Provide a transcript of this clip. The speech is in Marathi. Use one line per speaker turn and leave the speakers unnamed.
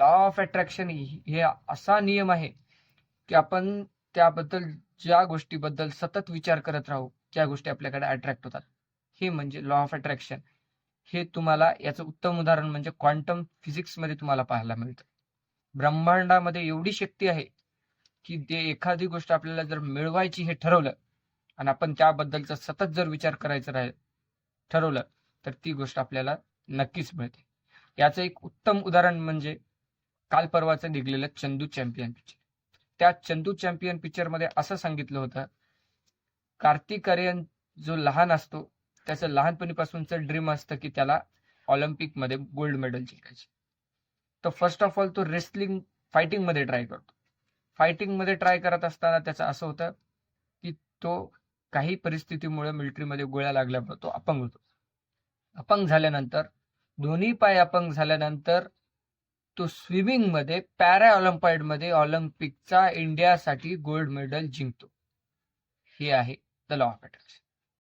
लॉ ऑफ अट्रॅक्शन हे असा नियम आहे की आपण त्याबद्दल ज्या गोष्टीबद्दल सतत विचार करत राहू त्या गोष्टी आपल्याकडे अट्रॅक्ट होतात. हे म्हणजे लॉ ऑफ अट्रॅक्शन. हे तुम्हाला याचं उत्तम उदाहरण म्हणजे क्वांटम फिजिक्स मध्ये तुम्हाला पाहायला मिळतं. ब्रह्मांडामध्ये एवढी शक्ती आहे की ते एखादी गोष्ट आपल्याला जर मिळवायची हे ठरवलं आणि आपण त्याबद्दलचा सतत जर विचार करायचं ठरवलं तर ती गोष्ट आपल्याला नक्कीच मिळते. याचं एक उत्तम उदाहरण म्हणजे काल परवाचं निघलेलं चंदू चॅम्पियन पिक्चर. त्या चंदू चॅम्पियन पिक्चर मध्ये असं सांगितलं होतं, कार्तिक आर्यन जो लहान असतो त्याचं लहानपणीपासूनचं ड्रीम असतं की त्याला ऑलिम्पिक मध्ये गोल्ड मेडल जिंकायचे. तर फर्स्ट ऑफ ऑल तो रेसलिंग फायटिंग मध्ये ट्राय करतो. फायटिंग मध्ये ट्राय करत असताना त्याचं असं होतं की तो काही परिस्थितीमुळे मिलिटरीमध्ये गोळ्या लागल्यामुळे तो अपंग होतो. अपंग झाल्यानंतर दोन्ही पाय अपंग झाल्यानंतर तो स्विमिंग मध्ये पॅरा ऑलिम्पियाड मध्ये ऑलिम्पिकचा इंडियासाठी गोल्ड मेडल जिंकतो. हे आहे द लॉ ऑफ अट्रॅक्शन.